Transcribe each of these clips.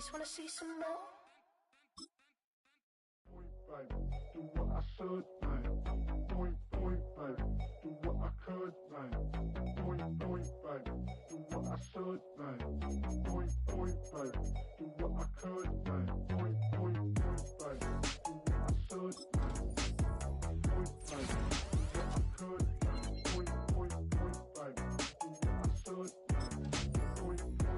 Please, wanna see some more? Do what I should, man. Point, baby. Do what I could, man. Point, baby. Do what I should, man. Point, baby. Do what I could, man. Point, baby. Do what I should, man. Point, baby. Do what I could, man. Point, baby. Do what I should, man. Point, baby.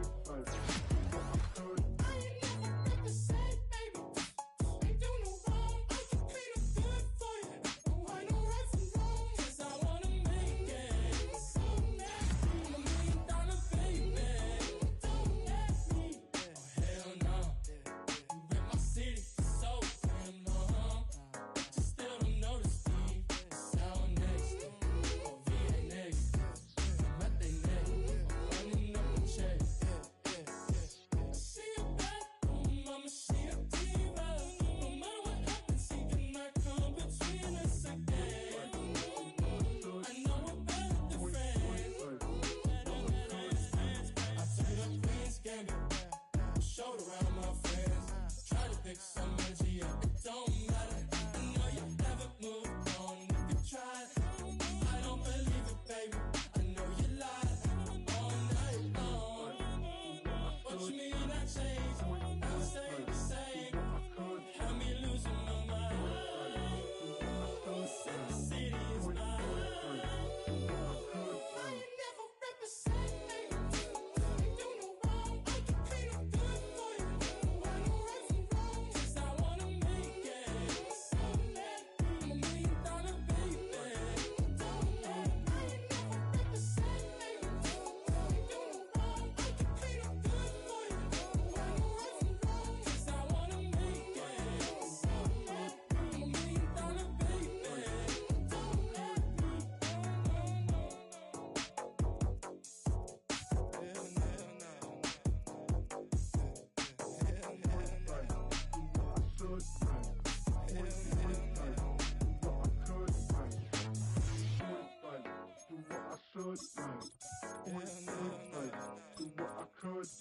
Do what I could.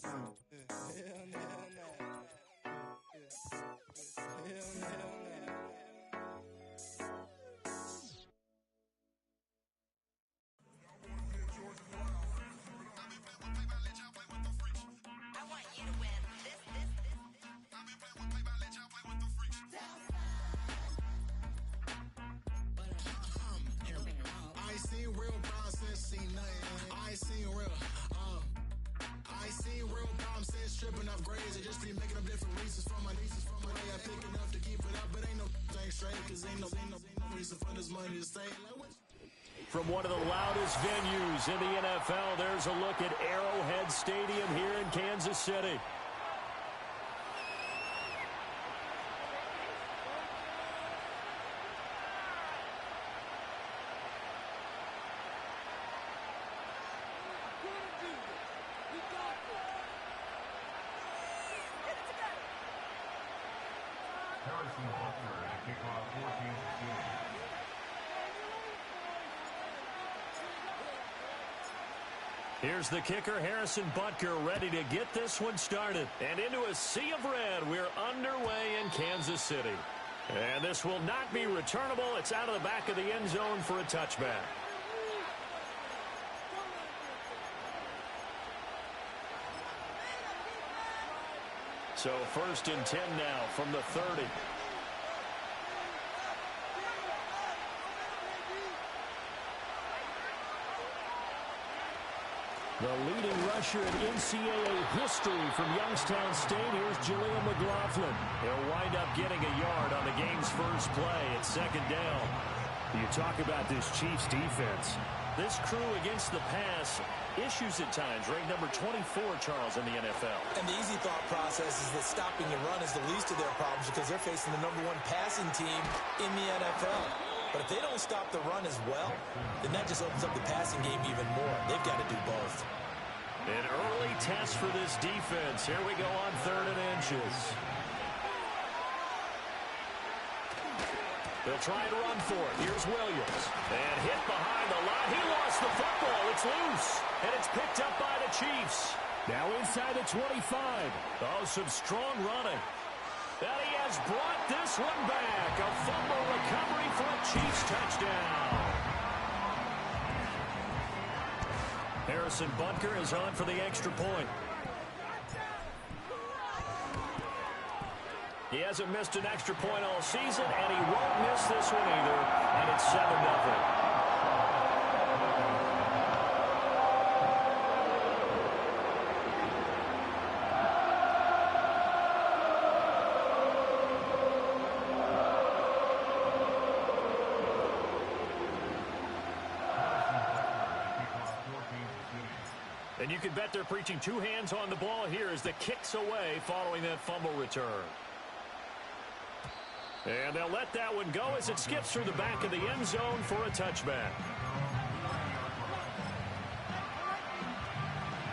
Tripping off grades, I just be making up different reasons for my nieces. From my way I pick enough to keep it up, but ain't no thing straight, cause ain't no reason for this money to stay. From one of the loudest venues in the NFL, there's a look at Arrowhead Stadium here in Kansas City. Here's the kicker, Harrison Butker, ready to get this one started. And into a sea of red, we're underway in Kansas City. And this will not be returnable. It's out of the back of the end zone for a touchback. So 1st and 10 now from the 30. The leading rusher in NCAA history from Youngstown State, here's Jaleel McLaughlin. He'll wind up getting a yard on the game's first play at 2nd down. You talk about this Chiefs defense. This crew against the pass, issues at times, ranked number 24, Charles, in the NFL. And the easy thought process is that stopping the run is the least of their problems because they're facing the #1 passing team in the NFL. But if they don't stop the run as well, then that just opens up the passing game even more. They've got to do both. An early test for this defense. Here we go on 3rd and inches. They'll try to run for it. Here's Williams. And hit behind the line. He lost the football. It's loose. And it's picked up by the Chiefs. Now inside the 25. Oh, some strong running. And he has brought this one back. A fumble recovery for a Chiefs touchdown. Harrison Butker is on for the extra point. He hasn't missed an extra point all season, and he won't miss this one either. And it's 7-0. And you can bet they're preaching two hands on the ball here as the kick's away following that fumble return. And they'll let that one go as it skips through the back of the end zone for a touchback.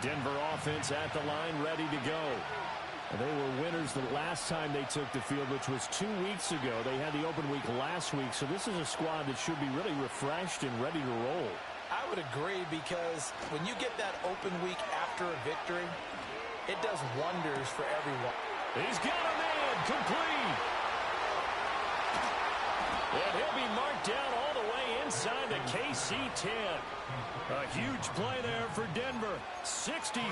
Denver offense at the line, ready to go. They were winners the last time they took the field, which was 2 weeks ago. They had the open week last week, so this is a squad that should be really refreshed and ready to roll. I would agree, because when you get that open week after a victory, it does wonders for everyone. He's got a man complete. And he'll be marked down all the way inside the KC 10. A huge play there for Denver. 63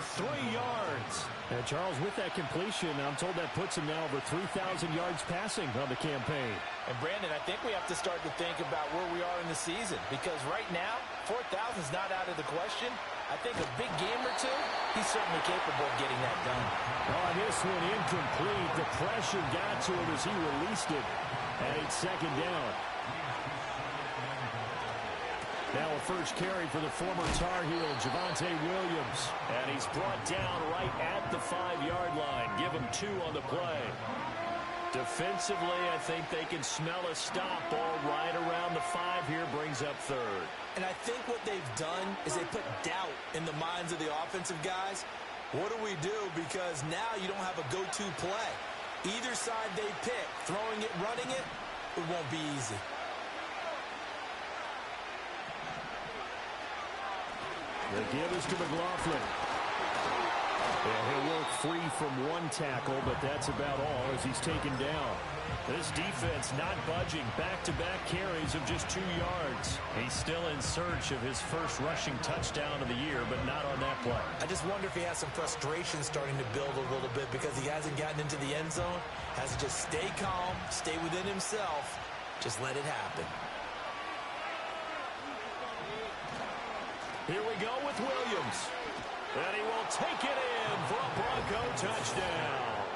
yards. And Charles, with that completion, I'm told that puts him now over 3,000 yards passing on the campaign. And Brandon, I think we have to start to think about where we are in the season, because right now, 4,000 is not out of the question. I think a big game or two, he's certainly capable of getting that done. Oh, this one incomplete. The pressure got to him as he released it. And it's second down. Now a first carry for the former Tar Heel, Javonte Williams. And he's brought down right at the 5-yard line. Give him 2 on the play. Defensively, I think they can smell a stop. Ball right around the 5 here, brings up third. And I think what they've done is they put doubt in the minds of the offensive guys. What do we do? Because now you don't have a go-to play. Either side they pick, throwing it, running it, it won't be easy. The give is to McLaughlin. And he'll work free from one tackle, but that's about all as he's taken down. This defense not budging. Back-to-back carries of just 2 yards. He's still in search of his first rushing touchdown of the year, but not on that play. I just wonder if he has some frustration starting to build a little bit because he hasn't gotten into the end zone. Has to just stay calm, stay within himself, just let it happen. Here we go with Williams. And he will take it in for a Bronco touchdown.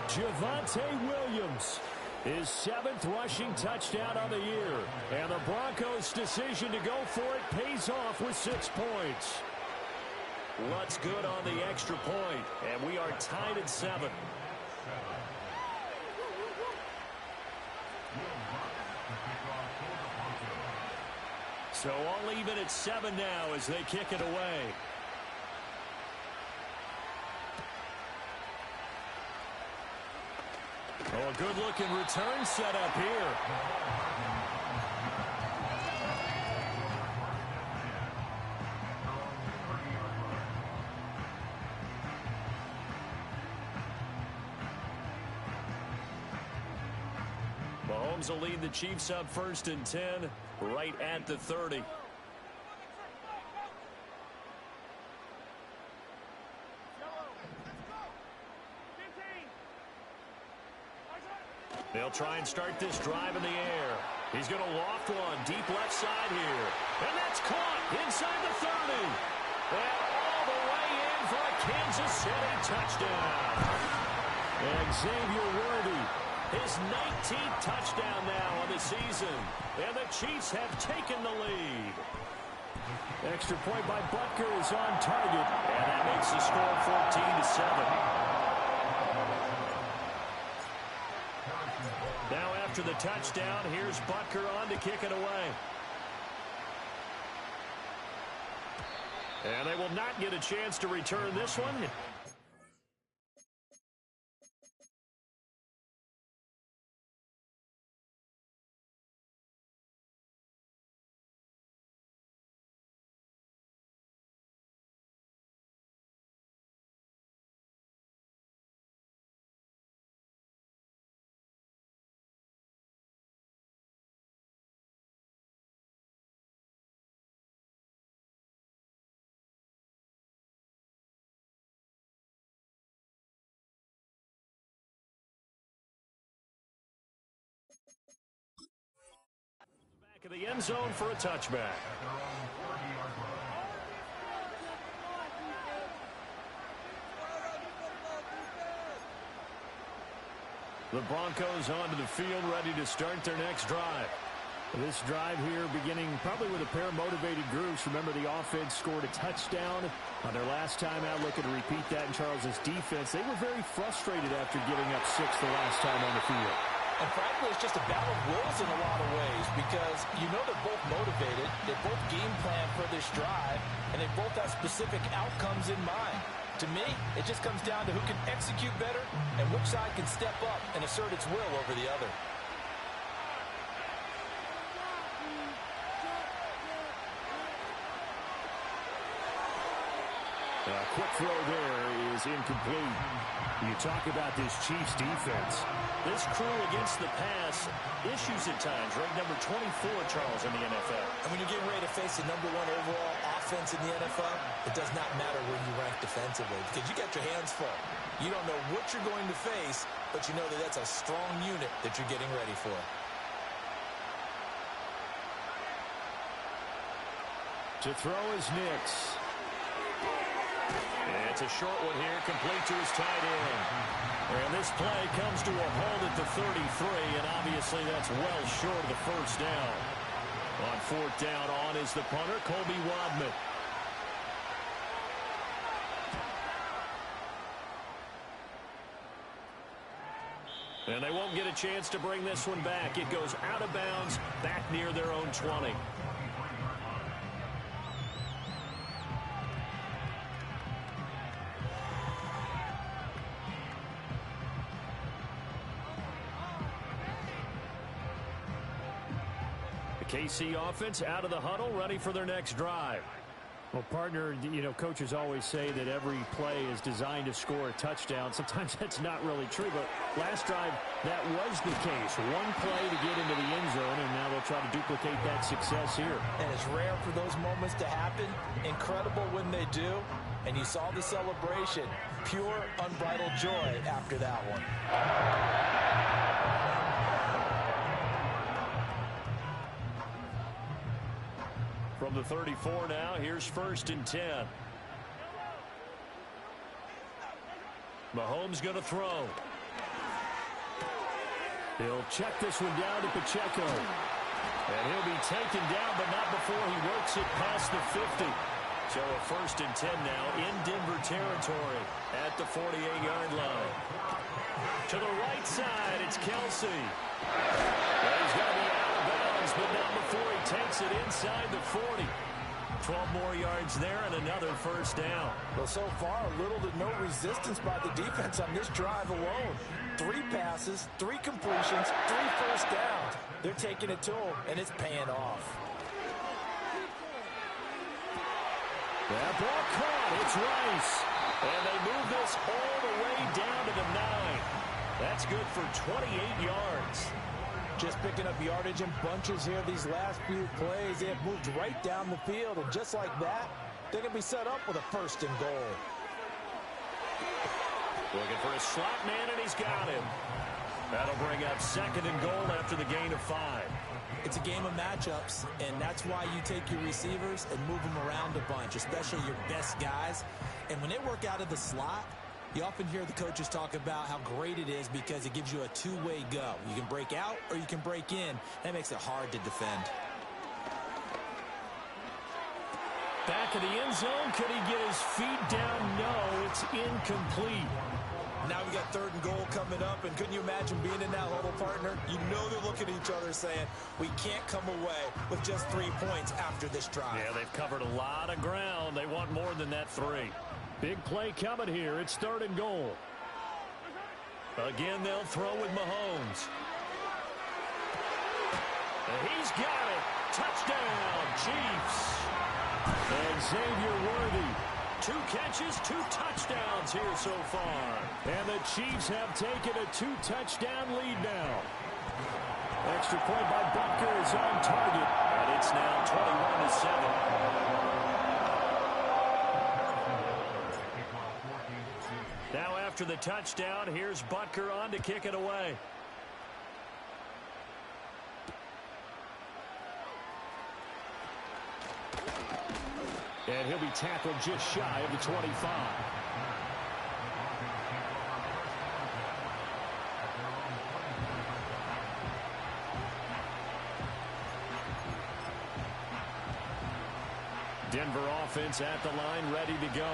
Javonte Williams, his 7th rushing touchdown of the year. And the Broncos' decision to go for it pays off with 6 points. What's good on the extra point? And we are tied at 7. So all even at 7 now as they kick it away. Oh, a good-looking return set up here. Mahomes will lead the Chiefs up 1st and 10, right at the 30. They'll try and start this drive in the air. He's going to loft one deep left side here. And that's caught inside the 30. And all the way in for a Kansas City touchdown. And Xavier Worthy, his 19th touchdown now on the season. And the Chiefs have taken the lead. Extra point by Butker is on target. And that makes the score 14-7. Now after the touchdown, here's Butker on to kick it away. And they will not get a chance to return this one. Back of the end zone for a touchback. The Broncos onto the field, ready to start their next drive. This drive here beginning probably with a pair of motivated groups. Remember, the offense scored a touchdown on their last time out. Looking to repeat that in Charles's defense. They were very frustrated after giving up 6 the last time on the field. And frankly, it's just a battle of wills in a lot of ways because you know they're both motivated. They both game plan for this drive, and they both have specific outcomes in mind. To me, it just comes down to who can execute better and which side can step up and assert its will over the other. A quick throw there is incomplete. You talk about this Chiefs defense. This crew against the pass, issues at times. Right, number 24, Charles, in the NFL. And when you're getting ready to face the number 1 overall offense in the NFL, it does not matter where you rank defensively because you got your hands full. You don't know what you're going to face, but you know that that's a strong unit that you're getting ready for. To throw is Nix. It's a short one here, complete to his tight end. And this play comes to a halt at the 33, and obviously that's well short of the first down. On 4th down, on is the punter, Colby Wadman. And they won't get a chance to bring this one back. It goes out of bounds, back near their own 20. KC offense out of the huddle, ready for their next drive. Well, partner, you know, coaches always say that every play is designed to score a touchdown. Sometimes that's not really true, but last drive, that was the case. One play to get into the end zone, and now they'll try to duplicate that success here. And it's rare for those moments to happen. Incredible when they do. And you saw the celebration. Pure, unbridled joy after that one. From the 34 now, here's 1st and 10. Mahomes going to throw. He'll check this one down to Pacheco. And he'll be taken down, but not before he works it past the 50. So a 1st and 10 now in Denver territory at the 48-yard line. To the right side, it's Kelsey. Well, he's going to be out of bounds, but not before he takes it inside the 40. 12 more yards there and another 1st down. Well, so far, little to no resistance by the defense on this drive alone. 3 passes, 3 completions, 3 first downs. They're taking it to him, and it's paying off. That ball caught. It's Rice. And they move this all the way down to the 9. That's good for 28 yards. Just picking up yardage in bunches here these last few plays. They have moved right down the field, and just like that, they're going to be set up with a 1st and goal. Looking for a slot man, and he's got him. That'll bring up 2nd and goal after the gain of 5. It's a game of matchups, and that's why you take your receivers and move them around a bunch, especially your best guys. And when they work out of the slot, you often hear the coaches talk about how great it is because it gives you a two-way go. You can break out or you can break in. That makes it hard to defend. Back of the end zone. Could he get his feet down? No, it's incomplete. Now we got 3rd and goal coming up, and couldn't you imagine being in that huddle, partner? You know they're looking at each other saying, we can't come away with just 3 points after this drive. Yeah, they've covered a lot of ground. They want more than that 3. Big play coming here. It's 3rd and goal. Again, they'll throw with Mahomes. And he's got it. Touchdown, Chiefs. And Xavier Worthy. 2 catches, 2 touchdowns here so far. And the Chiefs have taken a 2-touchdown lead now. Extra point by Butker is on target. And it's now 21-7. Now after the touchdown, here's Butker on to kick it away. And he'll be tackled just shy of the 25. Denver offense at the line, ready to go.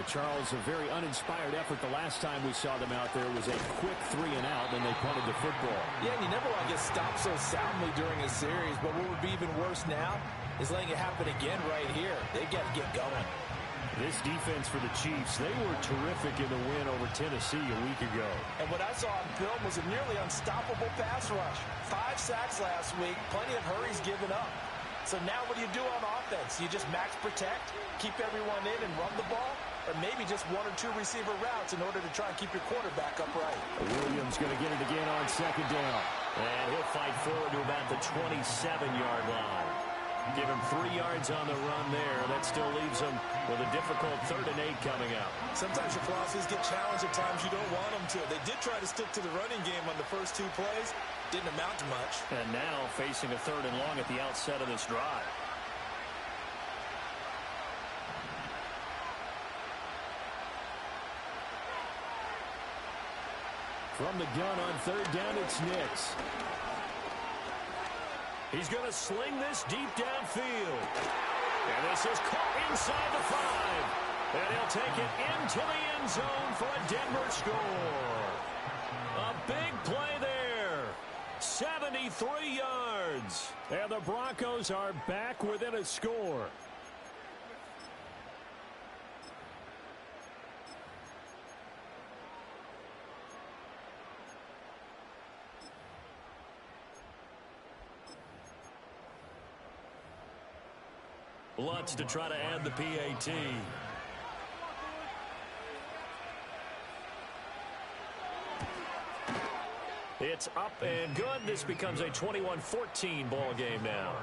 Charles, a very uninspired effort the last time we saw them out there was a quick 3-and-out, and they punted the football. Yeah, and you never want to get stopped so soundly during a series, but what would be even worse now is letting it happen again right here. They've got to get going. This defense for the Chiefs, they were terrific in the win over Tennessee a week ago. And what I saw on film was a nearly unstoppable pass rush. 5 sacks last week, plenty of hurries given up. So now what do you do on offense? You just max protect, keep everyone in and run the ball? Or maybe just 1 or 2 receiver routes in order to try and keep your quarterback upright. Williams going to get it again on second down. And he'll fight forward to about the 27-yard line. Give him 3 yards on the run there. That still leaves him with a difficult 3rd and 8 coming up. Sometimes your philosophies get challenged at times you don't want them to. They did try to stick to the running game on the first 2 plays. Didn't amount to much. And now facing a 3rd and long at the outset of this drive. From the gun on 3rd down, it's Nix. He's going to sling this deep downfield. And this is caught inside the 5. And he'll take it into the end zone for a Denver score. A big play there. 73 yards. And the Broncos are back within a score. Lutz to try to add the PAT. It's up and good. This becomes a 21-14 ball game now.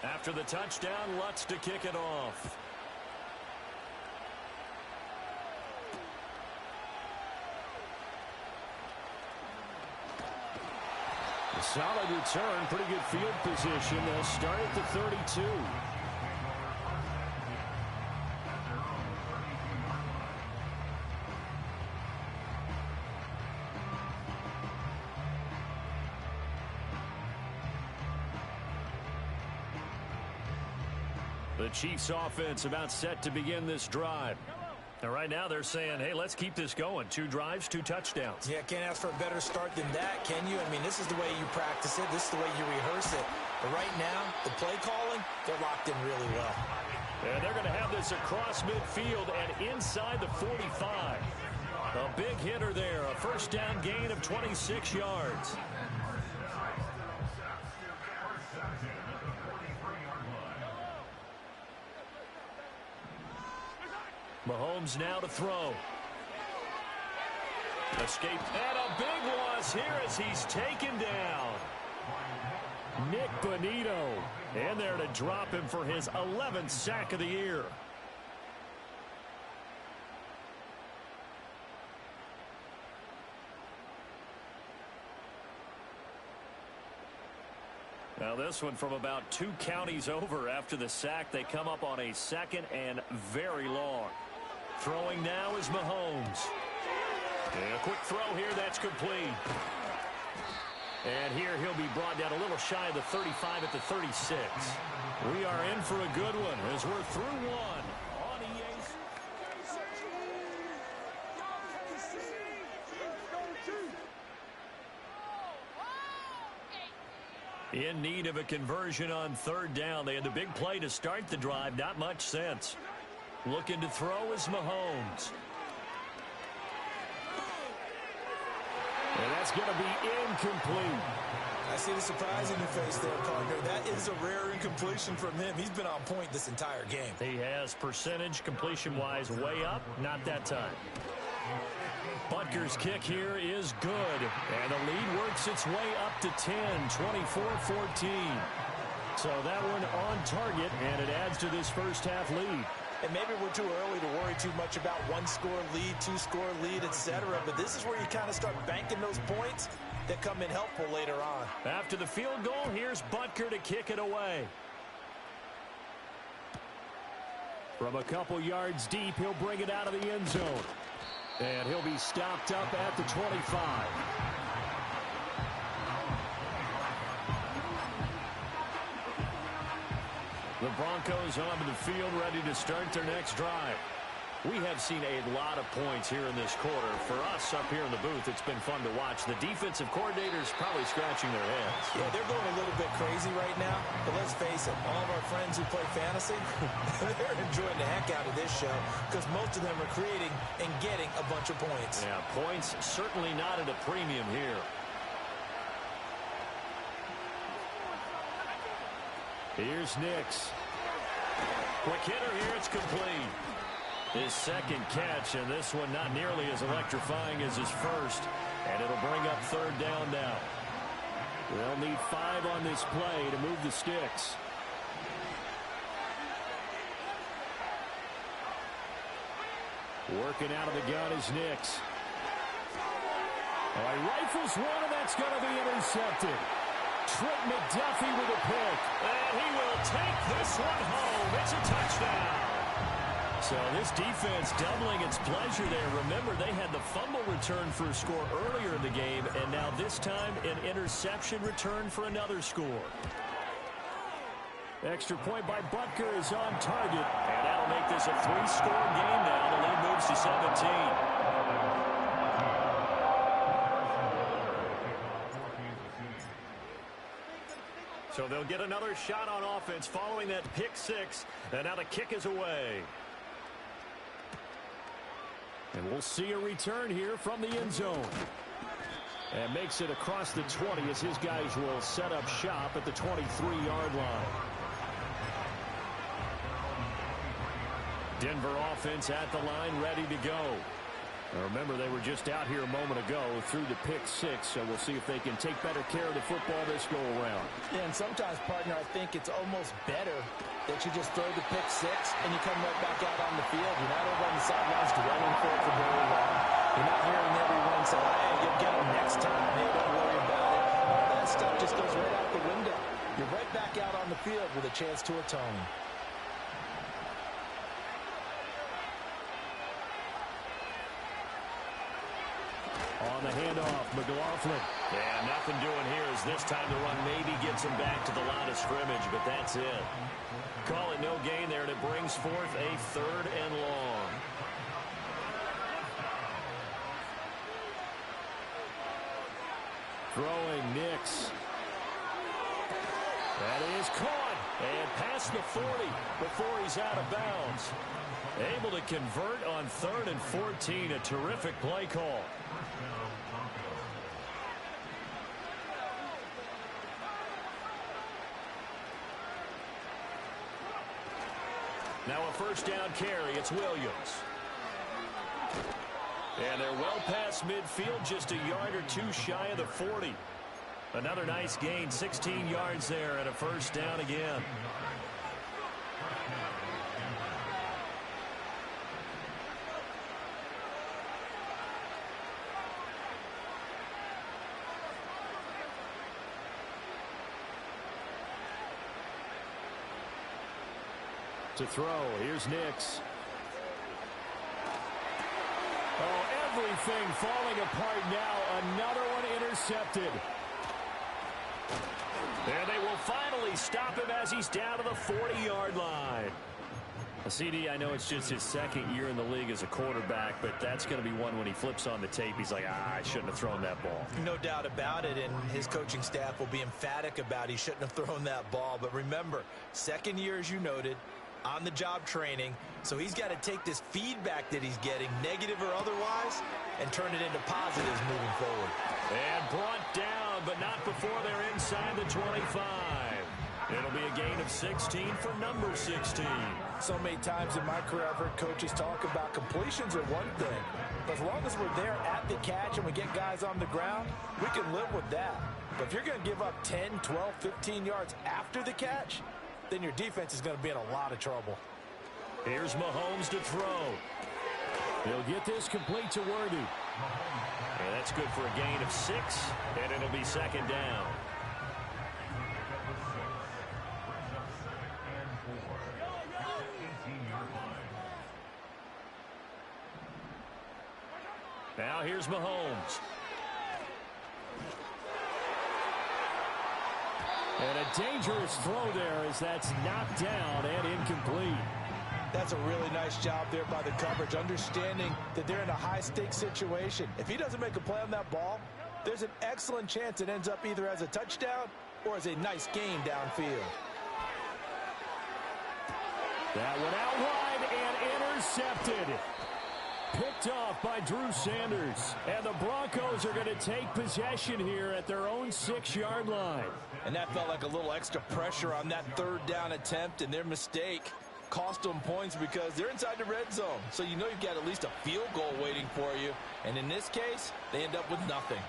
After the touchdown, Lutz to kick it off. A solid return, pretty good field position. They'll start at the 32. The Chiefs offense about set to begin this drive. And right now they're saying, hey, let's keep this going. 2 drives, 2 touchdowns. Yeah, can't ask for a better start than that, can you? I mean, this is the way you practice it. This is the way you rehearse it. But right now, the play calling, they're locked in really well. And they're going to have this across midfield and inside the 45. A big hitter there, a first down gain of 26 yards. Mahomes now to throw. Escape. And a big loss here as he's taken down. Nick Bonito in there to drop him for his 11th sack of the year. Now this one from about 2 counties over after the sack. They come up on a 2nd and very long. Throwing now is Mahomes. And a quick throw here, that's complete. And here he'll be brought down a little shy of the 35 at the 36. We are in for a good one as we're through 1 on EA. In need of a conversion on 3rd down. They had the big play to start the drive. Not much sense. Looking to throw is Mahomes. And that's going to be incomplete. I see the surprise in your face there, partner. That is a rare incompletion from him. He's been on point this entire game. He has percentage completion-wise way up. Not that time. Butker's kick here is good. And the lead works its way up to 10, 24-14. So that one on target, and it adds to this first half lead. And maybe we're too early to worry too much about one-score lead, two-score lead, etc. But this is where you kind of start banking those points that come in helpful later on. After the field goal, here's Butker to kick it away. From a couple yards deep, he'll bring it out of the end zone. And he'll be stopped up at the 25. The Broncos onto the field, ready to start their next drive. We have seen a lot of points here in this quarter. For us up here in the booth, it's been fun to watch. The defensive coordinators probably scratching their heads. Yeah, they're going a little bit crazy right now. But let's face it, all of our friends who play fantasy, they're enjoying the heck out of this show because most of them are creating and getting a bunch of points. Yeah, points certainly not at a premium here. Here's Nix. Quick hitter here, it's complete. His second catch, and this one not nearly as electrifying as his first. And it'll bring up third down now. They'll need 5 on this play to move the sticks. Working out of the gun is Nix. All right, rifles one, and that's going to be intercepted. Trent McDuffie with a pick. And he will take this one home. It's a touchdown. So this defense doubling its pleasure there. Remember, they had the fumble return for a score earlier in the game, and now this time an interception return for another score. Extra point by Butker is on target, and that'll make this a 3-score game now. The lead moves to 17. So they'll get another shot on offense following that pick 6, and now the kick is away. And we'll see a return here from the end zone. And makes it across the 20 as his guys will set up shop at the 23-yard line. Denver offense at the line, ready to go. Now remember, they were just out here a moment ago through the pick 6, so we'll see if they can take better care of the football this go around. Yeah, and sometimes, partner, I think it's almost better that you just throw the pick 6 and you come right back out on the field. You're not over on the sidelines dwelling for it for very long. You're not hearing everyone say, hey, you'll get them next time. Hey, don't worry about it. All that stuff just goes right out the window. You're right back out on the field with a chance to atone. On the handoff, McLaughlin. Yeah, nothing doing here as this time the run maybe gets him back to the line of scrimmage, but that's it. Call it no gain there, and it brings forth a 3rd and long. Throwing Nix. That is caught and past the 40 before he's out of bounds. Able to convert on 3rd and 14, a terrific play call. Now a first down carry. It's Williams. And they're well past midfield, just a yard or 2 shy of the 40. Another nice gain, 16 yards there, and a first down again. To throw, here's Nix. Oh, everything falling apart now. Another one intercepted. And they will finally stop him as he's down to the 40-yard line. CD, I know it's just his 2nd year in the league as a quarterback, but that's going to be one when he flips on the tape. He's like, I shouldn't have thrown that ball. No doubt about it, and his coaching staff will be emphatic about he shouldn't have thrown that ball. But remember, 2nd year, as you noted, on-the-job training, so he's got to take this feedback that he's getting, negative or otherwise, and turn it into positives moving forward. And brought down, but not before they're inside the 25. It'll be a gain of 16 for number 16. So many times in my career, I've heard coaches talk about completions are one thing. But as long as we're there at the catch and we get guys on the ground, we can live with that. But if you're going to give up 10, 12, 15 yards after the catch, then your defense is going to be in a lot of trouble. Here's Mahomes to throw. He'll get this complete to Worthy. And that's good for a gain of 6, and it'll be second down. Now here's Mahomes. And a dangerous throw there as that's knocked down and incomplete. That's a really nice job there by the coverage, understanding that they're in a high-stakes situation. If he doesn't make a play on that ball, there's an excellent chance it ends up either as a touchdown or as a nice gain downfield. That one out wide and intercepted. Picked off by Drew Sanders. And the Broncos are going to take possession here at their own 6-yard line. And that felt like a little extra pressure on that third down attempt, and their mistake cost them points because they're inside the red zone. So you know you've got at least a field goal waiting for you. And in this case, they end up with nothing.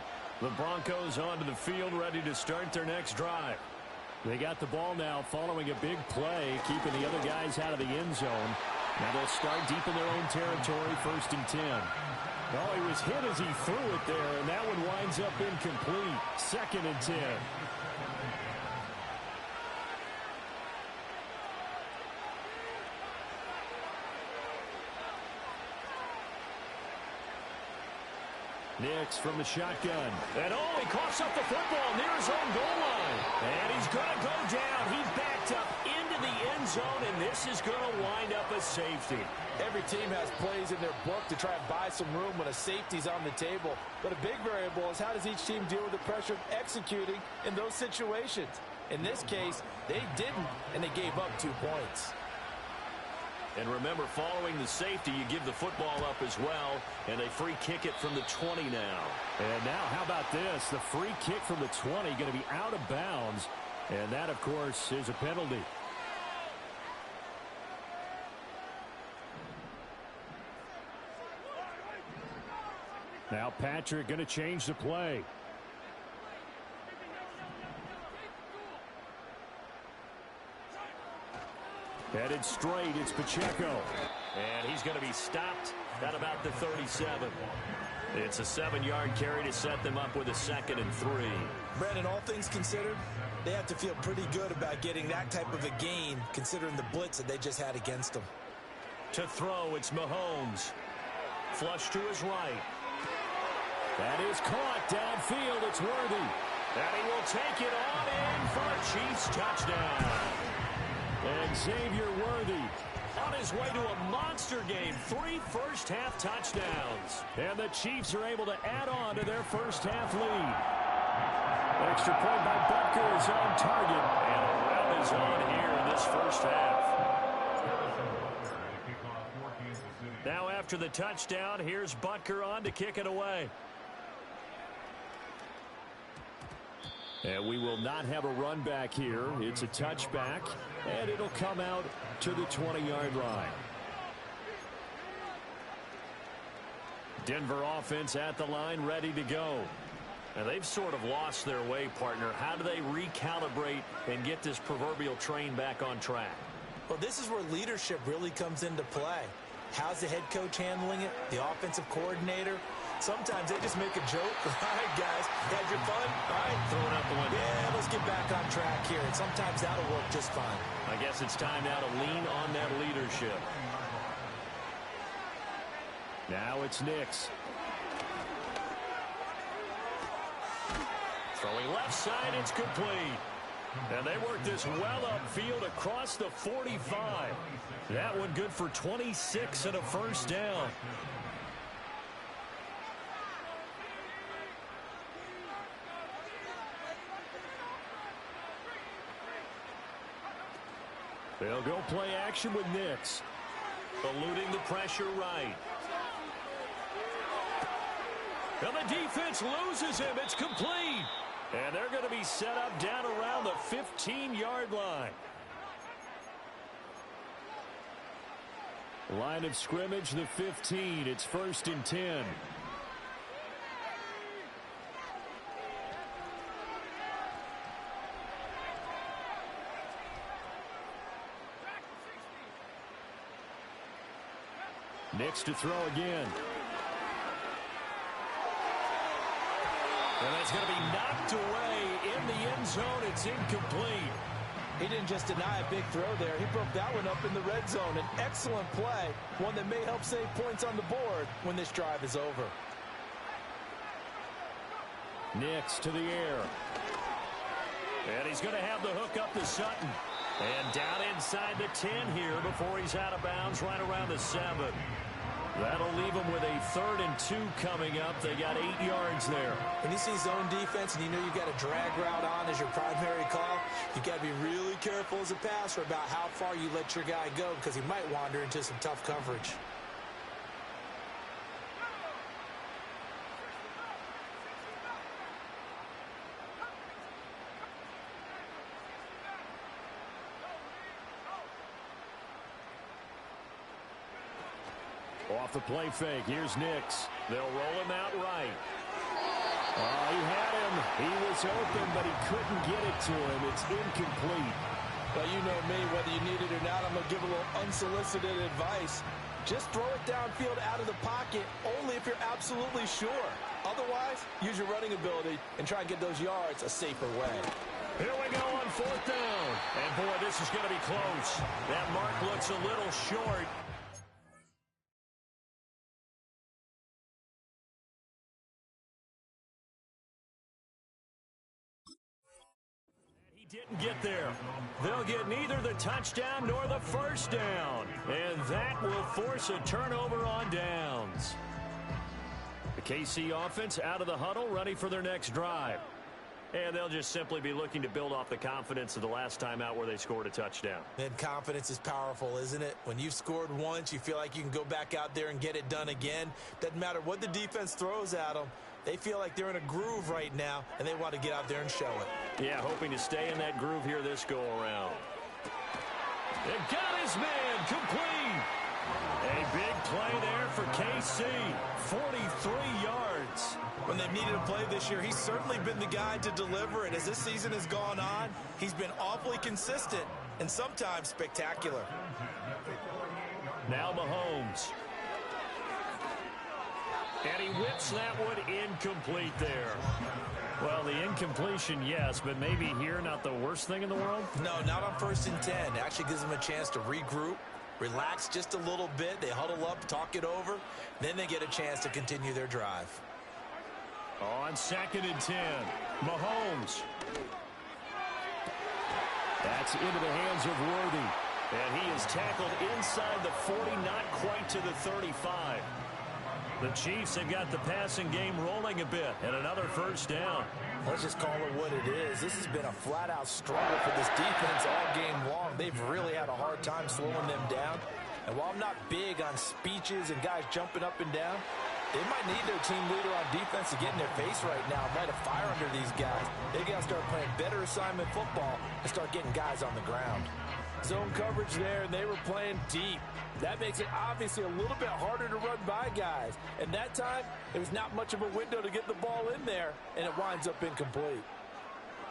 The Broncos onto the field, ready to start their next drive. They got the ball now following a big play, keeping the other guys out of the end zone. Now they'll start deep in their own territory, 1st and 10. Oh, he was hit as he threw it there, and that one winds up incomplete. 2nd and 10. Nix from the shotgun. And oh, he coughs up the football near his own goal line. And he's going to go down. He's backed up into the end zone, and this is going to wind up a safety. Every team has plays in their book to try and buy some room when a safety's on the table. But a big variable is how does each team deal with the pressure of executing in those situations. In this case, they didn't, and they gave up 2 points. And remember, following the safety, you give the football up as well, and they free kick it from the 20 now. And now, how about this? The free kick from the 20 going to be out of bounds, and that, of course, is a penalty. Now Patrick going to change the play. Headed straight, it's Pacheco. And he's going to be stopped at about the 37. It's a 7-yard carry to set them up with a 2nd and 3. Brandon, all things considered, they have to feel pretty good about getting that type of a gain, considering the blitz that they just had against them. To throw, it's Mahomes. Flush to his right. That is caught downfield. It's Worthy. And he will take it on in for a Chiefs touchdown. And Xavier Worthy on his way to a monster game. 3 first-half touchdowns. And the Chiefs are able to add on to their first-half lead. Extra point by Butker is on target. And a run is on here in this first half. Now after the touchdown, here's Butker on to kick it away. And we will not have a run back here. It's a touchback, and it'll come out to the 20-yard line. Denver offense at the line, ready to go. And they've sort of lost their way, partner. How do they recalibrate and get this proverbial train back on track? Well, this is where leadership really comes into play. How's the head coach handling it? The offensive coordinator? Sometimes they just make a joke. All right, guys, had your fun? All right. Throw it out the window. Yeah, let's get back on track here. And sometimes that'll work just fine. I guess it's time now to lean on that leadership. Now it's Nix. Throwing left side, it's complete. And they work this well upfield across the 45. That one good for 26 and a first down. They'll go play action with Nix. Eluding the pressure right. And the defense loses him. It's complete. And they're going to be set up down around the 15-yard line. Line of scrimmage, the 15. It's 1st and 10. Nix to throw again. And that's going to be knocked away in the end zone. It's incomplete. He didn't just deny a big throw there. He broke that one up in the red zone. An excellent play, one that may help save points on the board when this drive is over. Nix to the air. And he's going to have the hook up to Sutton. And down inside the 10 here before he's out of bounds right around the 7. That'll leave him with a 3rd and 2 coming up. They got 8 yards there. When you see zone defense and you know you've got a drag route on as your primary call, you've got to be really careful as a passer about how far you let your guy go because he might wander into some tough coverage. Off the play fake. Here's Nix. They'll roll him out right. He had him. He was open, but he couldn't get it to him. It's incomplete. Well, you know me, whether you need it or not, I'm going to give a little unsolicited advice. Just throw it downfield out of the pocket only if you're absolutely sure. Otherwise, use your running ability and try and get those yards a safer way. Here we go on 4th down. And, boy, this is going to be close. That mark looks a little short. Didn't get there. They'll get neither the touchdown nor the 1st down. And that will force a turnover on downs. The KC offense out of the huddle, ready for their next drive. And they'll just simply be looking to build off the confidence of the last time out where they scored a touchdown. And confidence is powerful, isn't it? When you've scored once, you feel like you can go back out there and get it done again. Doesn't matter what the defense throws at them. They feel like they're in a groove right now, and they want to get out there and show it. Yeah, hoping to stay in that groove here this go-around. It got his man complete. A big play there for KC. 43 yards. When they've needed a play this year, he's certainly been the guy to deliver it. As this season has gone on, he's been awfully consistent and sometimes spectacular. Now Mahomes. And he whips that one incomplete there. Well, the incompletion, yes, but maybe here not the worst thing in the world? No, not on 1st and 10. It actually gives them a chance to regroup, relax just a little bit. They huddle up, talk it over. Then they get a chance to continue their drive. On 2nd and 10, Mahomes. That's into the hands of Worthy. And he is tackled inside the 40, not quite to the 35. The Chiefs have got the passing game rolling a bit, and another 1st down. Let's just call it what it is. This has been a flat-out struggle for this defense all game long. They've really had a hard time slowing them down. And while I'm not big on speeches and guys jumping up and down, they might need their team leader on defense to get in their face right now, light a fire under these guys. They've got to start playing better assignment football and start getting guys on the ground. Zone coverage there, and they were playing deep. That makes it obviously a little bit harder to run by guys. And that time, there was not much of a window to get the ball in there, and it winds up incomplete.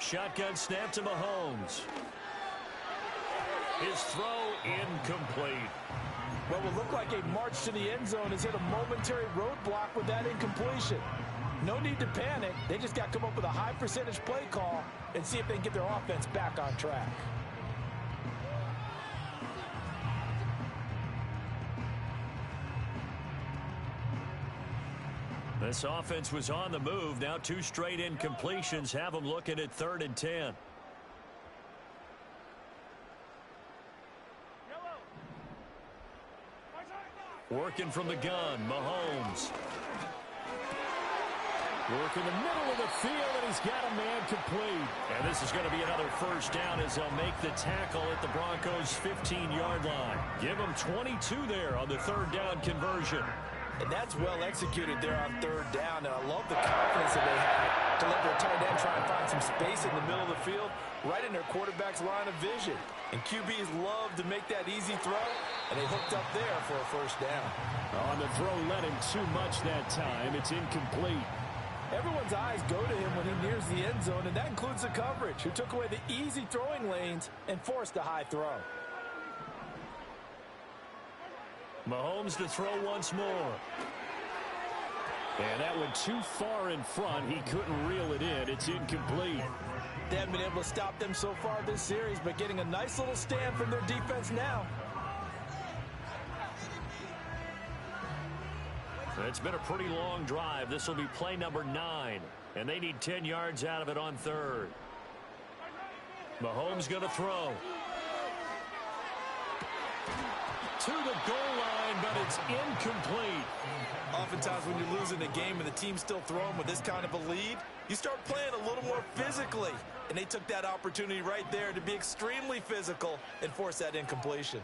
Shotgun snap to Mahomes. His throw incomplete. What will look like a march to the end zone has hit a momentary roadblock with that incompletion. No need to panic. They just got to come up with a high percentage play call and see if they can get their offense back on track. This offense was on the move. Now 2 straight incompletions have them looking at 3rd and 10. Working from the gun, Mahomes. Work in the middle of the field, and he's got a man complete. And this is going to be another first down as they'll make the tackle at the Broncos' 15-yard line. Give them 22 there on the third down conversion. And that's well executed there on third down. And I love the confidence that they had to let their tight end try and find some space in the middle of the field, right in their quarterback's line of vision. And QBs love to make that easy throw, and they hooked up there for a first down. On the throw, led him too much that time. It's incomplete. Everyone's eyes go to him when he nears the end zone, and that includes the coverage, who took away the easy throwing lanes and forced a high throw. Mahomes to throw once more. And that went too far in front. He couldn't reel it in. It's incomplete. They haven't been able to stop them so far this series, but getting a nice little stand from their defense now. It's been a pretty long drive. This will be play number 9, and they need 10 yards out of it on third. Mahomes going to throw. To the goal line, but it's incomplete. Oftentimes when you're losing a game and the team's still throwing with this kind of a lead, you start playing a little more physically. And they took that opportunity right there to be extremely physical and force that incompletion.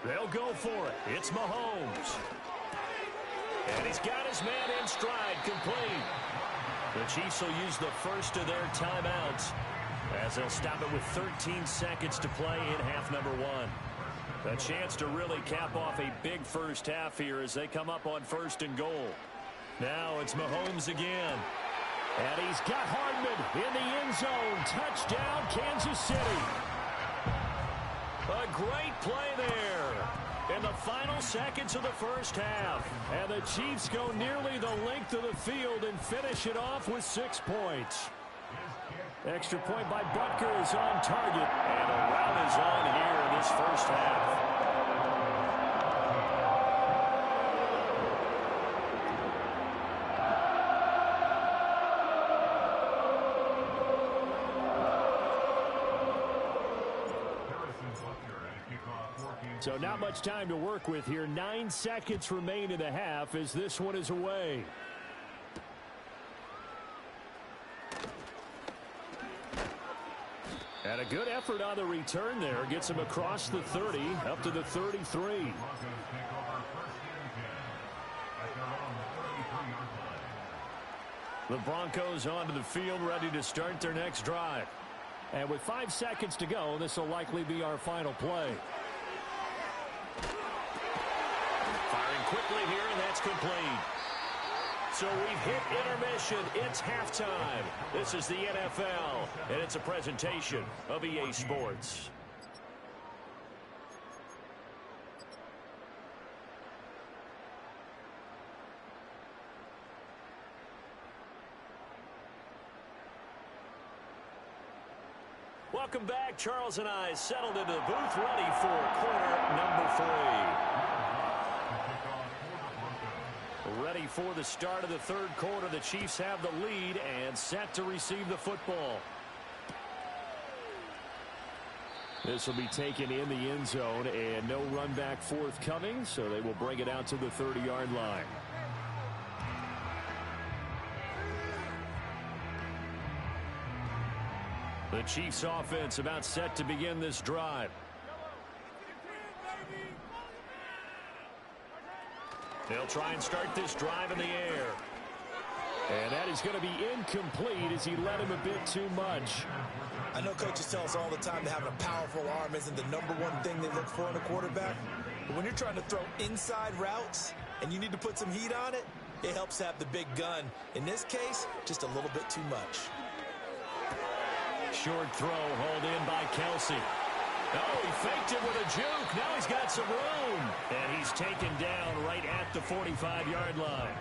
They'll go for it. It's Mahomes. And he's got his man in stride, complete. The Chiefs will use the first of their timeouts as they'll stop it with 13 seconds to play in half number 1. A chance to really cap off a big first half here as they come up on first and goal. Now it's Mahomes again. And he's got Hardman in the end zone. Touchdown, Kansas City. A great play there in the final seconds of the first half. And the Chiefs go nearly the length of the field and finish it off with 6 points. Extra point by Butker is on target. And a run is on here in this first half. So not much time to work with here. 9 seconds remain in the half as this one is away. And a good effort on the return there. Gets him across the 30, up to the 33. The Broncos onto the field, ready to start their next drive. And with 5 seconds to go, this will likely be our final play. Firing quickly here, and that's complete. So we've hit intermission. It's halftime. This is the NFL, and it's a presentation of EA Sports. Welcome back. Charles and I settled into the booth, ready for quarter number 3. Ready for the start of the third quarter. The Chiefs have the lead and set to receive the football. This will be taken in the end zone, and no run back forthcoming, so they will bring it out to the 30-yard line. The Chiefs offense about set to begin this drive. They'll try and start this drive in the air. And that is going to be incomplete as he led him a bit too much. I know coaches tell us all the time that having a powerful arm isn't the #1 thing they look for in a quarterback. But when you're trying to throw inside routes and you need to put some heat on it, it helps have the big gun. In this case, just a little bit too much. Short throw hauled in by Kelsey. Oh, he faked it with a juke. Now he's got some room. And he's taken down right at the 45-yard line.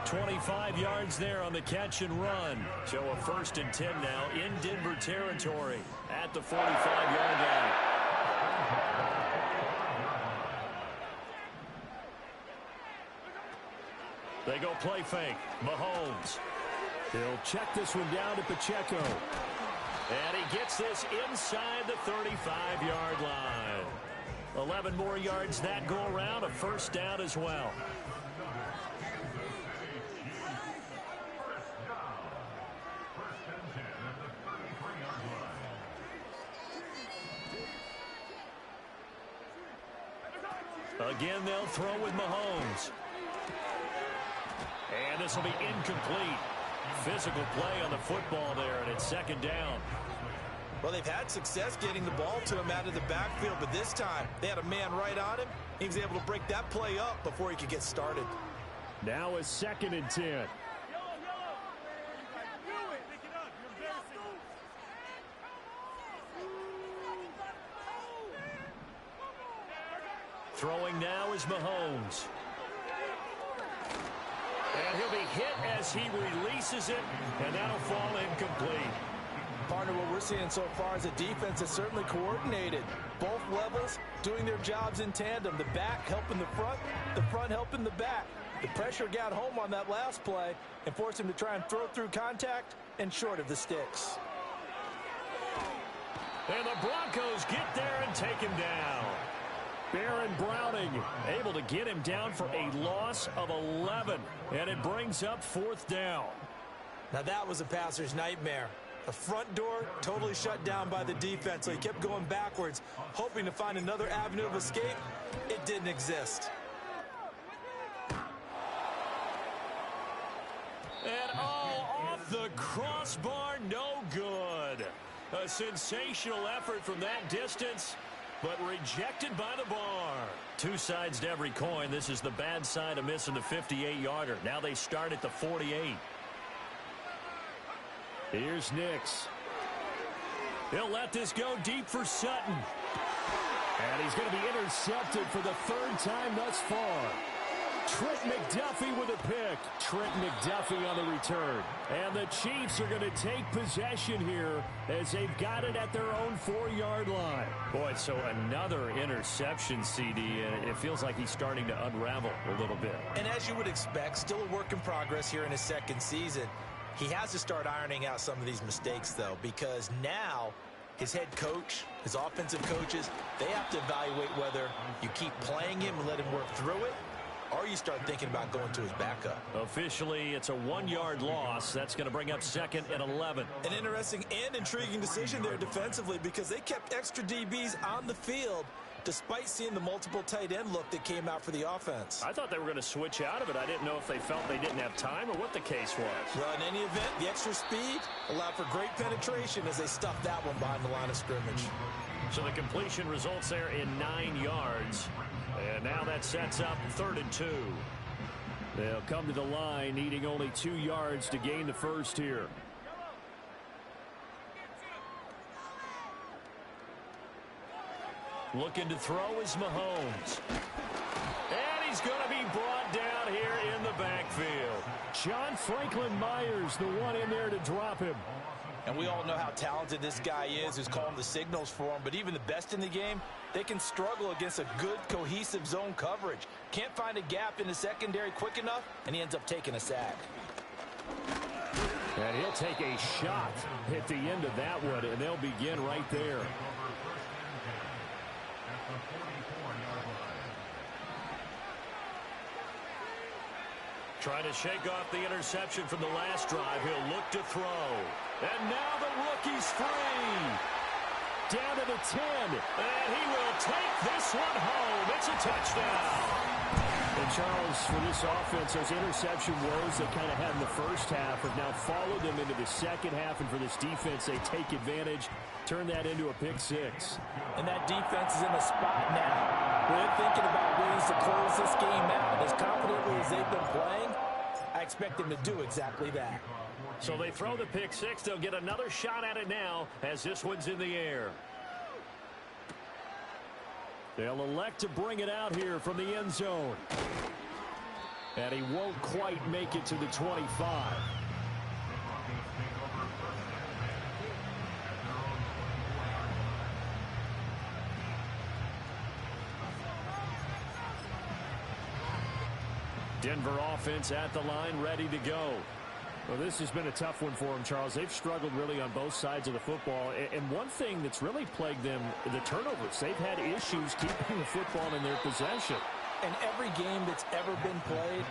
25 yards there on the catch and run. So a 1st and 10 now in Denver territory at the 45-yard line. They go play fake. Mahomes. He'll check this one down to Pacheco. And he gets this inside the 35-yard line. 11 more yards that go around, a 1st down as well. Again, they'll throw with Mahomes. And this will be incomplete. Physical play on the football there, and it's second down. Well, they've had success getting the ball to him out of the backfield, but this time they had a man right on him. He was able to break that play up before he could get started. Now it's 2nd and 10. Throwing now is Mahomes. And he'll be hit as he releases it, and that'll fall incomplete. Partner, what we're seeing so far is a defense that's certainly coordinated. Both levels doing their jobs in tandem. The back helping the front helping the back. The pressure got home on that last play and forced him to try and throw through contact and short of the sticks. And the Broncos get there and take him down. Baron Browning able to get him down for a loss of 11. And it brings up 4th down. Now that was a passer's nightmare. The front door totally shut down by the defense, so he kept going backwards, hoping to find another avenue of escape. It didn't exist. And off the crossbar, no good. A sensational effort from that distance, but rejected by the bar. Two sides to every coin. This is the bad side of missing the 58-yarder. Now they start at the 48. Here's Nix. He'll let this go deep for Sutton. And he's going to be intercepted for the 3rd time thus far. Trent McDuffie with a pick. Trent McDuffie on the return. And the Chiefs are going to take possession here as they've got it at their own 4-yard line. Boy, so another interception, CD, and it feels like he's starting to unravel a little bit. And as you would expect, still a work in progress here in his 2nd season. He has to start ironing out some of these mistakes, though, because now his head coach, his offensive coaches, they have to evaluate whether you keep playing him and let him work through it, or you start thinking about going to his backup. Officially, it's a 1-yard loss. That's going to bring up 2nd and 11. An interesting and intriguing decision there defensively because they kept extra DBs on the field despite seeing the multiple tight end look that came out for the offense. I thought they were going to switch out of it. I didn't know if they felt they didn't have time or what the case was. Well, in any event, the extra speed allowed for great penetration as they stuffed that one behind the line of scrimmage. So the completion results there in 9 yards. And now that sets up 3rd and 2. They'll come to the line needing only 2 yards to gain the first here. Looking to throw is Mahomes. And he's going to be brought down here in the backfield. John Franklin Myers, the one in there to drop him. And we all know how talented this guy is who's calling the signals for him. But even the best in the game, they can struggle against a good, cohesive zone coverage. Can't find a gap in the secondary quick enough, and he ends up taking a sack. And he'll take a shot at the end of that one, and they'll begin right there. Trying to shake off the interception from the last drive. He'll look to throw. And now the rookie's free. Down to the 10. And he will take this one home. It's a touchdown. And Charles, for this offense, those interception woes they kind of had in the first half have now followed them into the second half. And for this defense, they take advantage, turn that into a pick 6. And that defense is in a spot now where they're thinking about ways to close this game out. As confidently as they've been playing, I expect them to do exactly that. So they throw the pick 6. They'll get another shot at it now as this one's in the air. They'll elect to bring it out here from the end zone. And he won't quite make it to the 25. Denver offense at the line, ready to go. Well, this has been a tough one for them, Charles. They've struggled really on both sides of the football. And one thing that's really plagued them, the turnovers. They've had issues keeping the football in their possession. And every game that's ever been played,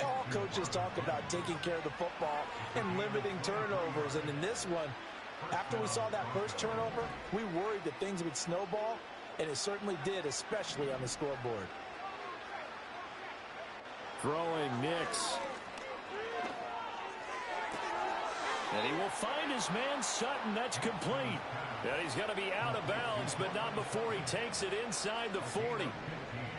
all coaches talk about taking care of the football and limiting turnovers. And in this one, after we saw that first turnover, we worried that things would snowball. and it certainly did, especially on the scoreboard. Throwing Nix. And he will find his man Sutton. That's complete. And he's going to be out of bounds, but not before he takes it inside the 40.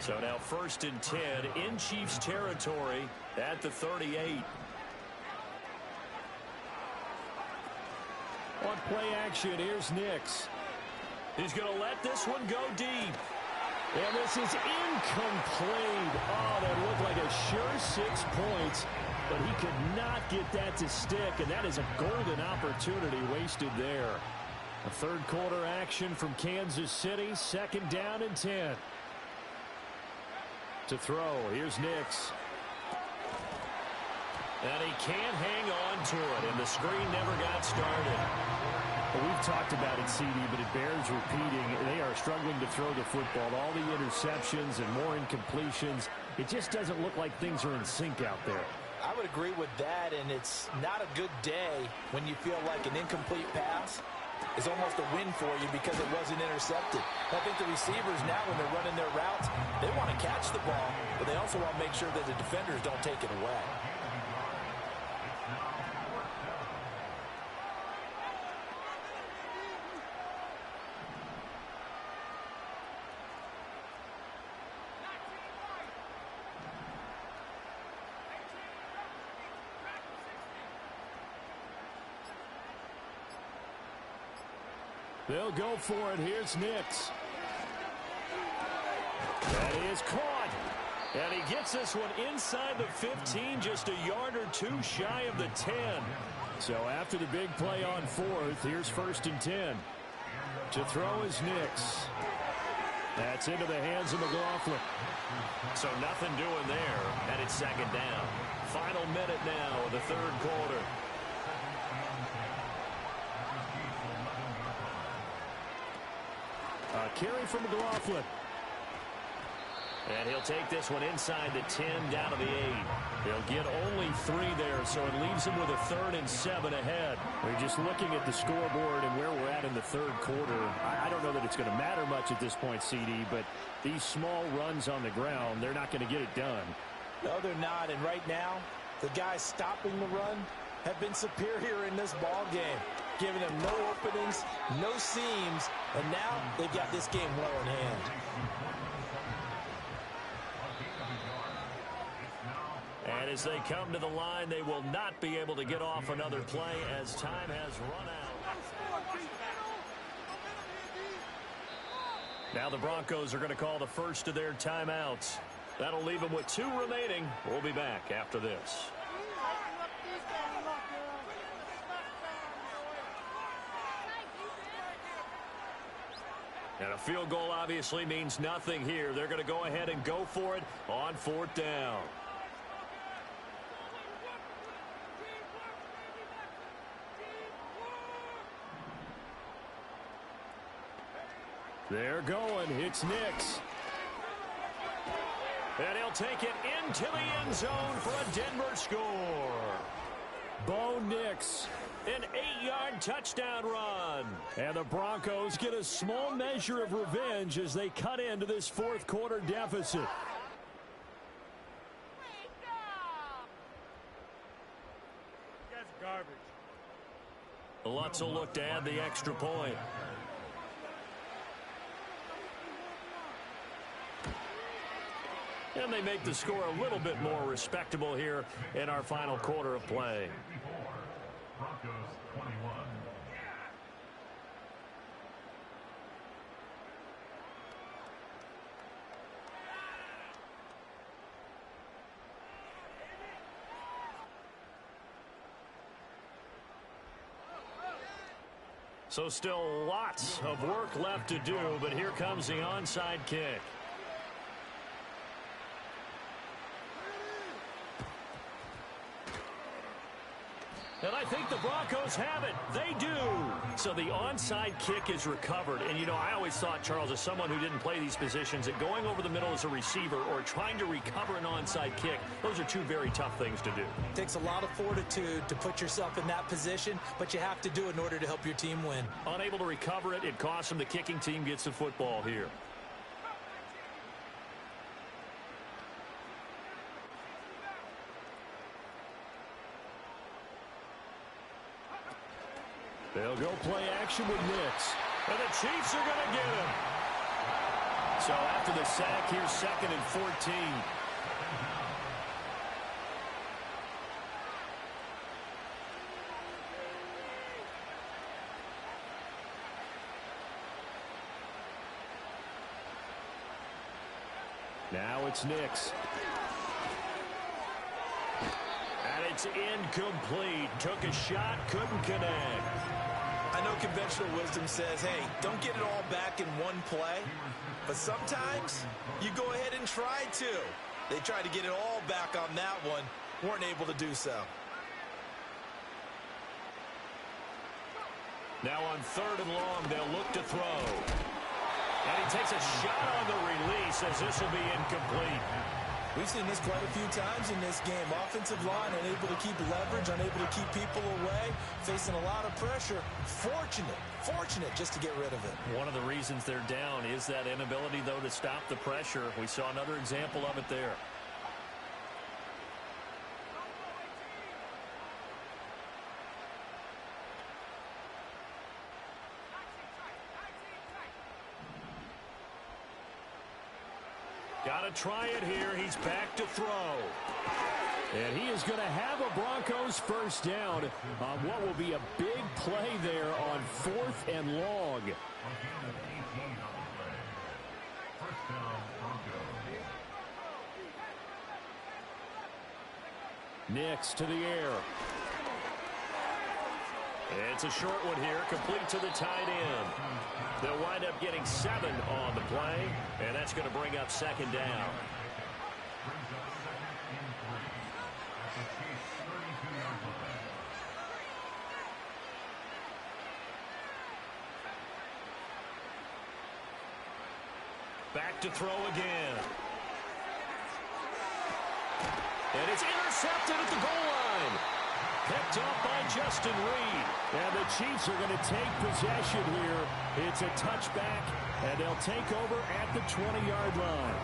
So now 1st and 10 in Chiefs territory at the 38. On play action, here's Nix. He's going to let this one go deep. And this is incomplete. Oh, that looked like a sure 6 points. But he could not get that to stick, and that is a golden opportunity wasted there. A third quarter action from Kansas City, 2nd down and 10. To throw, here's Nix. And he can't hang on to it, and the screen never got started. Well, we've talked about it, CD, but it bears repeating. They are struggling to throw the football. All the interceptions and more incompletions. It just doesn't look like things are in sync out there. I would agree with that, and it's not a good day when you feel like an incomplete pass is almost a win for you because it wasn't intercepted. I think the receivers now, when they're running their routes, they want to catch the ball, but they also want to make sure that the defenders don't take it away. They'll go for it. Here's Nix. And he is caught. And he gets this one inside the 15, just a yard or two shy of the 10. So after the big play on 4th, here's 1st and 10. To throw is Nix. That's into the hands of McLaughlin. So nothing doing there, and it's 2nd down. Final minute now of the 3rd quarter. Carry from McLaughlin. And he'll take this one inside the 10, down to the 8. He'll get only 3 there, so it leaves him with a 3rd and 7 ahead. We're just looking at the scoreboard and where we're at in the 3rd quarter. I don't know that it's going to matter much at this point, CD, but these small runs on the ground, they're not going to get it done. No, they're not, and right now, the guys stopping the run have been superior in this ball game, giving them no openings, no seams, and now they've got this game well in hand. And as they come to the line, they will not be able to get off another play as time has run out. Now the Broncos are going to call the first of their timeouts. That'll leave them with 2 remaining. We'll be back after this. And a field goal obviously means nothing here. They're going to go ahead and go for it on 4th down. They're going. It's Nix. And he'll take it into the end zone for a Denver score. Bo Nix. An 8-yard touchdown run. And the Broncos get a small measure of revenge as they cut into this 4th quarter deficit. That's garbage. Lutz will look to add the extra point. And they make the score a little bit more respectable here in our final quarter of play. Broncos 21. So still lots of work left to do, but here comes the onside kick. And I think the Broncos have it. They do. So the onside kick is recovered. And, you know, I always thought, Charles, as someone who didn't play these positions, that going over the middle as a receiver or trying to recover an onside kick, those are 2 very tough things to do. It takes a lot of fortitude to put yourself in that position, but you have to do it in order to help your team win. Unable to recover it, it costs them. The kicking team gets the football here. They'll go play action with Nix. And the Chiefs are going to get him. So after the sack, here's 2nd and 14. Now it's Nix. And it's incomplete. Took a shot, couldn't connect. I know conventional wisdom says, hey, don't get it all back in one play. But sometimes you go ahead and try to. They tried to get it all back on that one. Weren't able to do so. Now on 3rd and long, they'll look to throw. And he takes a shot on the release as this will be incomplete. We've seen this quite a few times in this game. Offensive line unable to keep leverage, unable to keep people away, facing a lot of pressure. Fortunate just to get rid of it. One of the reasons they're down is that inability, though, to stop the pressure. We saw another example of it there. Got to try it here. He's back to throw. And he is going to have a Broncos first down on what will be a big play there on 4th and long. Nix to the air. It's a short one here, complete to the tight end. They'll wind up getting 7 on the play, and that's going to bring up 2nd down. Back to throw again. And it's intercepted at the goal line. Picked up by Justin Reed. And the Chiefs are going to take possession here. It's a touchback, and they'll take over at the 20-yard line.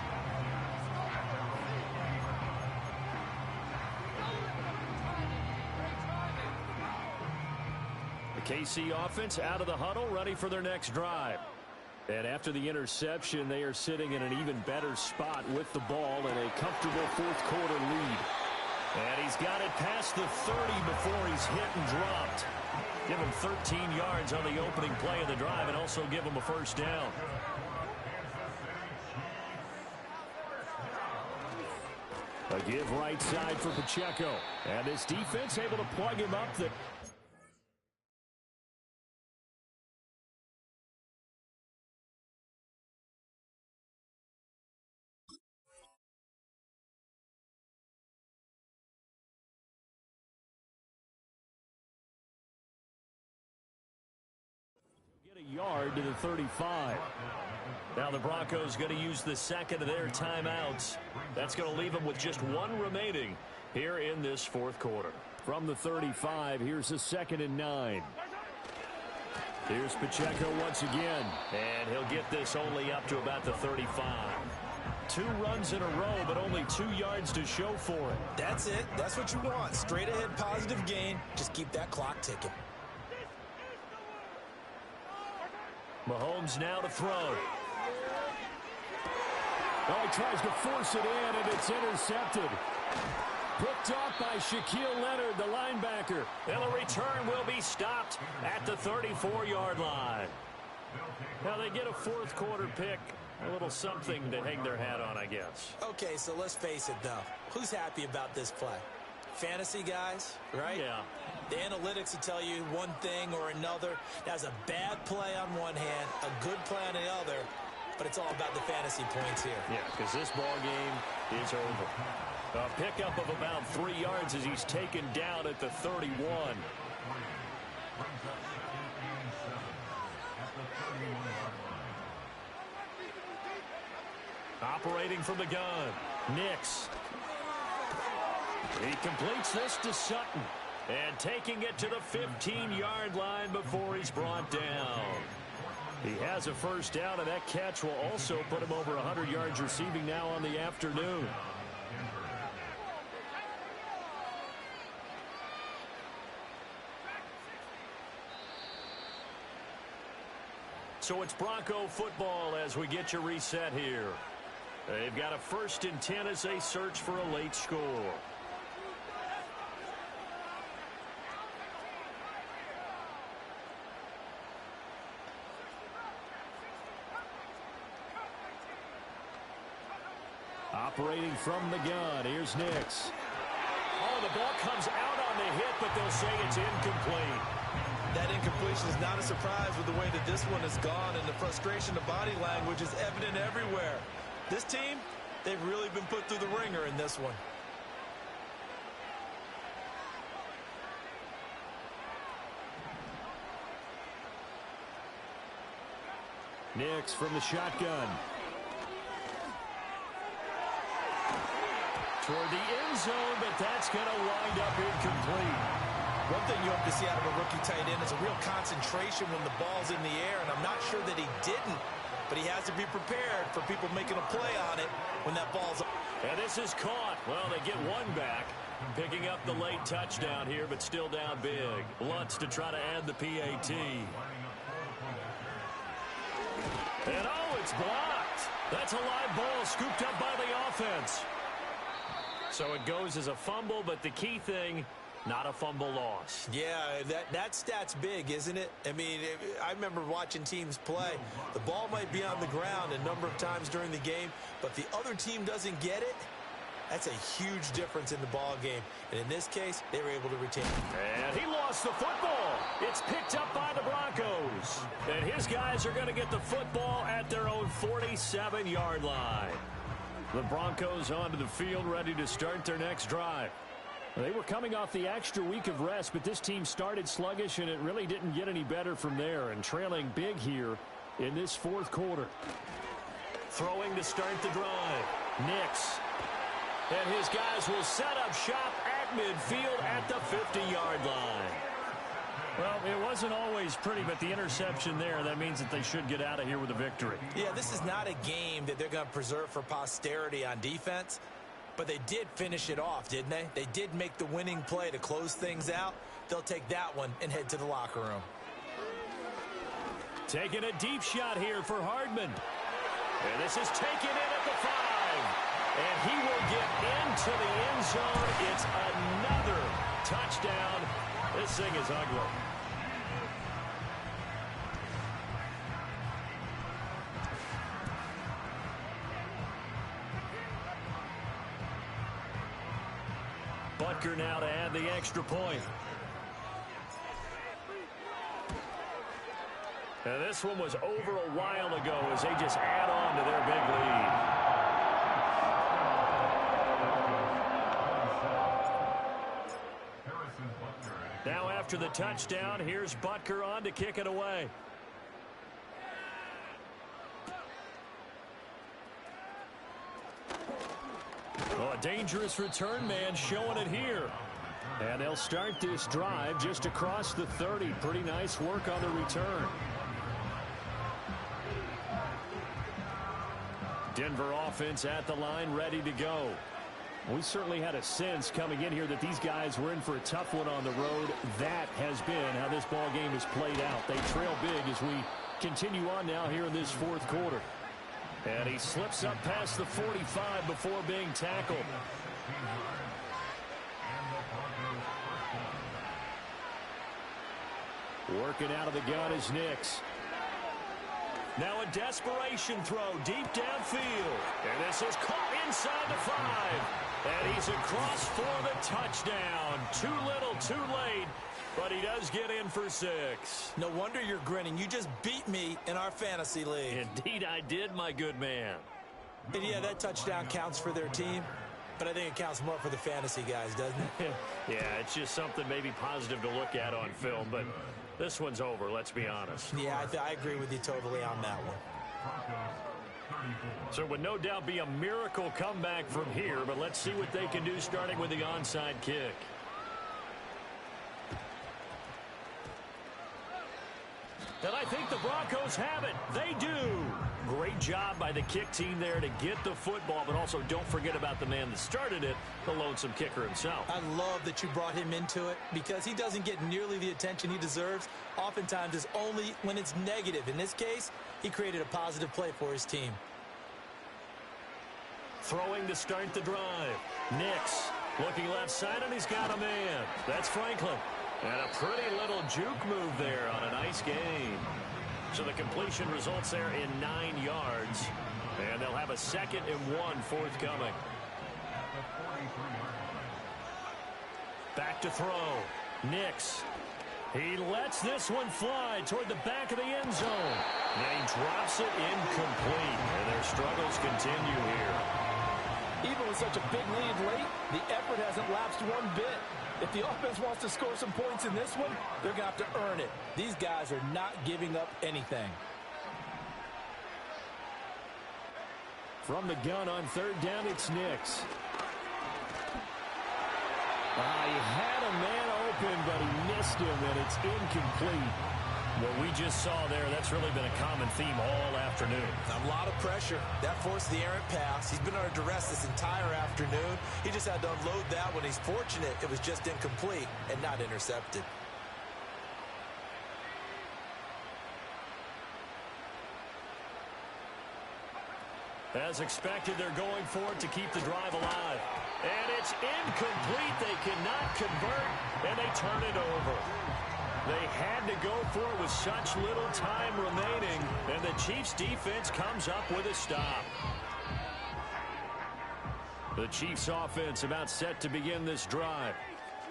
The KC offense out of the huddle, ready for their next drive. And after the interception, they are sitting in an even better spot with the ball and a comfortable 4th quarter lead. And he's got it past the 30 before he's hit and dropped. Give him 13 yards on the opening play of the drive and also give him a first down. A give right side for Pacheco. And this defense able to plug him up. A yard to the 35. Now the Broncos going to use the 2nd of their timeouts. That's going to leave them with just 1 remaining here in this 4th quarter. From the 35, here's a 2nd and 9. Here's Pacheco once again, and he'll get this only up to about the 35. 2 runs in a row, but only 2 yards to show for it. That's it. That's what you want. Straight ahead positive gain. Just keep that clock ticking. Mahomes now to throw. Oh, he tries to force it in, and it's intercepted. Picked off by Shaquille Leonard, the linebacker. And the return will be stopped at the 34-yard line. Now they get a 4th quarter pick. A little something to hang their hat on, I guess. Okay, so let's face it, though. Who's happy about this play? Fantasy guys, right? Yeah. The analytics will tell you one thing or another. That's a bad play on one hand, a good play on the other, but it's all about the fantasy points here. Yeah, because this ball game is over. A pickup of about 3 yards as he's taken down at the 31. Operating from the gun, Nix. He completes this to Sutton. And taking it to the 15-yard line before he's brought down. He has a first down, and that catch will also put him over 100 yards receiving now on the afternoon. So it's Bronco football as we get you reset here. They've got a 1st and 10 as they search for a late score. Operating from the gun, here's Nix. Oh, the ball comes out on the hit, but they'll say it's incomplete. That incompletion is not a surprise with the way that this one has gone, and the frustration of body language is evident everywhere. This team, they've really been put through the ringer in this one. Nix from the shotgun. Toward the end zone, but that's going to wind up incomplete. One thing you have to see out of a rookie tight end is a real concentration when the ball's in the air, and I'm not sure that he didn't, but he has to be prepared for people making a play on it when that ball's up. And this is caught. Well, they get one back, picking up the late touchdown here, but still down big. Lutz to try to add the PAT. And oh, it's blocked. That's a live ball scooped up by the offense. So it goes as a fumble, but the key thing, not a fumble loss. Yeah, that stat's big, isn't it? I mean, I remember watching teams play. The ball might be on the ground a number of times during the game, but the other team doesn't get it. That's a huge difference in the ball game. And in this case, they were able to retain it. And he lost the football. It's picked up by the Broncos. And his guys are going to get the football at their own 47-yard line. The Broncos onto the field, ready to start their next drive. They were coming off the extra week of rest, but this team started sluggish, and it really didn't get any better from there, and trailing big here in this 4th quarter. Throwing to start the drive. Nix. And his guys will set up shop at midfield at the 50-yard line. Well, it wasn't always pretty, but the interception there, that means that they should get out of here with a victory. Yeah, this is not a game that they're going to preserve for posterity on defense, but they did finish it off, didn't they? They did make the winning play to close things out. They'll take that one and head to the locker room. Taking a deep shot here for Hardman. And this is taken in at the 5. And he will get into the end zone. It's another touchdown. This thing is ugly. Butker now to add the extra point. And this one was over a while ago as they just add on to their big lead. Now after the touchdown, here's Butker on to kick it away. Oh, a dangerous return man showing it here. And they'll start this drive just across the 30. Pretty nice work on the return. Denver offense at the line, ready to go. We certainly had a sense coming in here that these guys were in for a tough one on the road. That has been how this ball game is played out. They trail big as we continue on now here in this 4th quarter. And he slips up past the 45 before being tackled. Working out of the gun is Nix. Now a desperation throw deep downfield. And this is caught inside the 5. And he's across for the touchdown. Too little, too late. But he does get in for 6. No wonder you're grinning. You just beat me in our fantasy league. Indeed I did, my good man. And yeah, that touchdown counts for their team. But I think it counts more for the fantasy guys, doesn't it? Yeah, it's just something maybe positive to look at on film. But this one's over, let's be honest. Yeah, I agree with you totally on that one. So it would no doubt be a miracle comeback from here, but let's see what they can do starting with the onside kick. And I think the Broncos have it. They do. Great job by the kick team there to get the football, but also don't forget about the man that started it, the lonesome kicker himself. I love that you brought him into it because he doesn't get nearly the attention he deserves. Oftentimes it's only when it's negative. In this case, he created a positive play for his team. Throwing to start the drive. Nix looking left side, and he's got a man. That's Franklin. And a pretty little juke move there on a nice game. So the completion results there in 9 yards. And they'll have a 2nd and 1 forthcoming. Back to throw. Nix. He lets this one fly toward the back of the end zone. And he drops it incomplete. And their struggles continue here. Even with such a big lead late, the effort hasn't lapsed one bit. If the offense wants to score some points in this one, they're going to have to earn it. These guys are not giving up anything. From the gun on 3rd down, it's Nix. He had a man open, but he missed him, and it's incomplete. What we just saw there, that's really been a common theme all afternoon. A lot of pressure. That forced the errant pass. He's been under duress this entire afternoon. He just had to unload that one. He's fortunate it was just incomplete and not intercepted. As expected, they're going for it to keep the drive alive. And it's incomplete. They cannot convert, and they turn it over. They had to go for it with such little time remaining, and the Chiefs' defense comes up with a stop. The Chiefs' offense about set to begin this drive.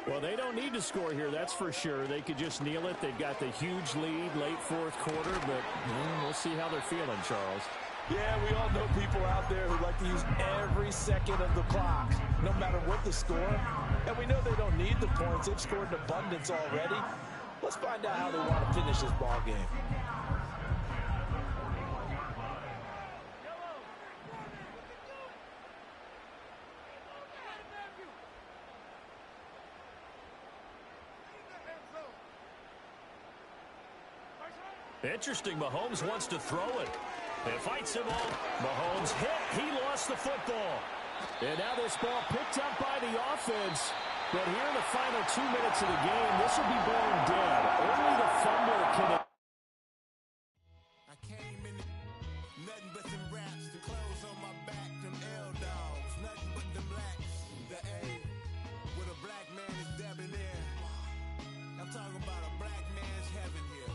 Well, they don't need to score here, that's for sure. They could just kneel it. They've got the huge lead late 4th quarter, but we'll see how they're feeling, Charles. Yeah, we all know people out there who like to use every second of the clock, no matter what the score. And we know they don't need the points. They've scored in abundance already. Let's find out how they want to finish this ball game. Interesting, Mahomes wants to throw it. It fights him all. Mahomes hit. He lost the football. And now this ball picked up by the offense. But here in the final 2 minutes of the game, this will be blown dead. Only the fumbler can... I came in nothing but them raps, the clothes on my back, them L-dogs, nothing but them blacks. The A with a black man is debonair. I'm talking about a black man's heaven here.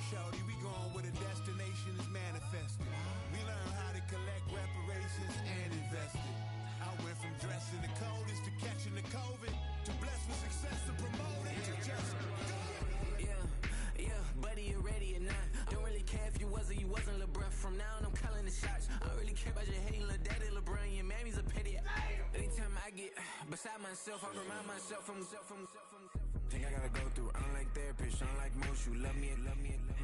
Shorty, we going where the destination is manifested. We learn how to collect reparations and invest it. I went from dressing the coldest to catching the COVID, to blessed with success to promote it, to just do it. Yeah, buddy, you ready or not? Don't really care if you was or you wasn't LeBron. From now on, I'm calling the shots. I don't really care about your hating little daddy LeBron. Your mammy's a petty. Anytime I get beside myself, I remind myself from. Think I gotta go through. I don't like therapists, I don't like most. You love me,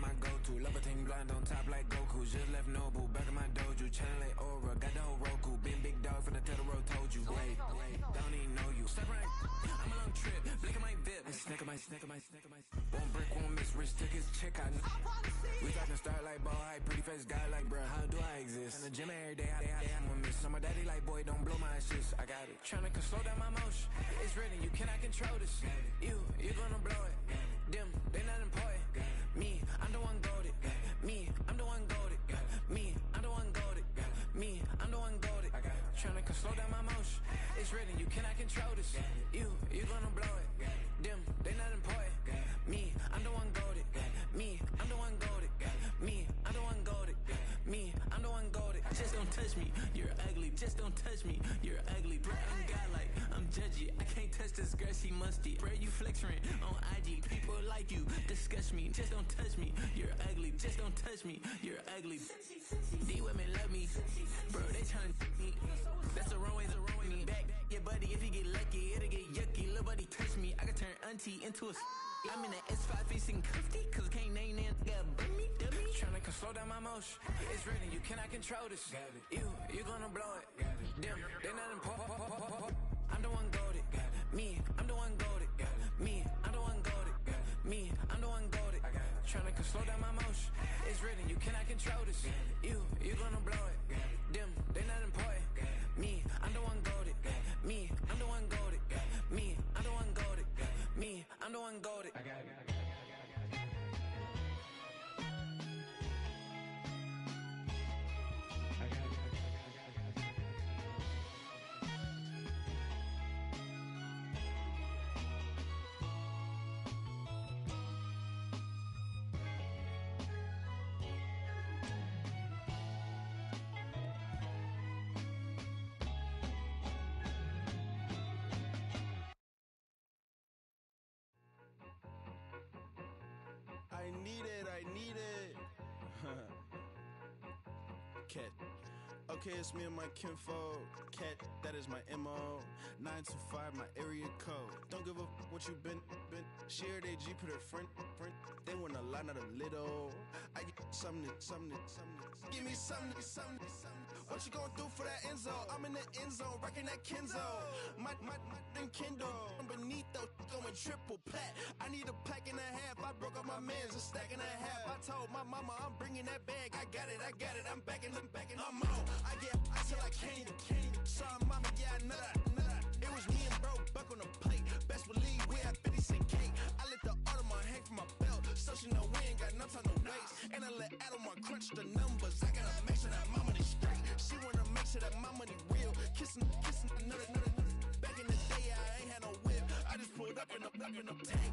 my go-to. Love a thing blind on top like Goku. Just left Noble, back in my dojo. Channel like Aura, got the whole Roku. Been big dog from the Tether Road, told you. Wait, don't even know you. Step right, I'm a long trip. Blick at my VIP. Snicker my. One brick, one miss. Rich took his chick, I know. We talking start like ball high, pretty face guy like, bruh, how do I exist? In the gym every day, I'm a miss. I'm a daddy like, boy, don't blow my assist. I got it. Tryna slow down my motion. It's written, you cannot control this. You're gonna blow it. Them, they not important. Me, I'm the one goated. Me, I'm the one goated. Me, I'm the one goated. Me, I'm the one goated. Tryna slow down my motion. It's written, you cannot control this. You're gonna blow it. Them, they not important. Me, I'm the one goated. Me, I'm the one goated. Me, I'm the one goated. Me, I'm the one goated. Just don't touch me, you're ugly. Just don't touch me, you're ugly. Bro, I'm godlike, I'm judgy. I can't touch this girl, she musty. Bro, you flexing on IG. People like you disgust me. Just don't touch me, you're ugly. Just don't touch me, you're ugly. These women love me, bro, they tryna me. That's the wrong way to ruin me. Back your buddy, if you get lucky, it'll get yucky. Little buddy touch me, I can turn auntie into a. I'm in the S5 facing cuffy, cause I can't name that guy but me, dummy. Tryna slow down my motion. It's written, you cannot control this. You're gonna blow it. Them, they not important. I'm the one goated. Me, I'm the one goated. Me, I'm the one goated. Me, I'm the one goated. Tryna slow down my motion. blue and gold. I need it. Cat. Okay, it's me and my kinfolk. Cat, that is my MO. 925, my area code. Don't give a what you been. Shared AG, put her friend. They want a lot, not a little. I get something. Give me something. What you gonna do for that Enzo? I'm in the end zone, wrecking that Kenzo. My thing Kindle. I'm beneath though, going triple plat. I need a pack and a half. I broke up my mans, a stack and a half. I told my mama I'm bringing that bag. I got it. I'm backing. I'm on. I get till I can't. Sorry, mama, yeah, I know that. It was me and bro, buck on the plate. Best believe we had 50 cent cake. I let the Audemars hang from my belt. So she know we ain't got no time to waste. And I let Audemars crunch the numbers. I gotta make sure that my money straight. She wanna make sure that my money real. Kissing another. Back in the day, I ain't had no whip. I just pulled up in the tank.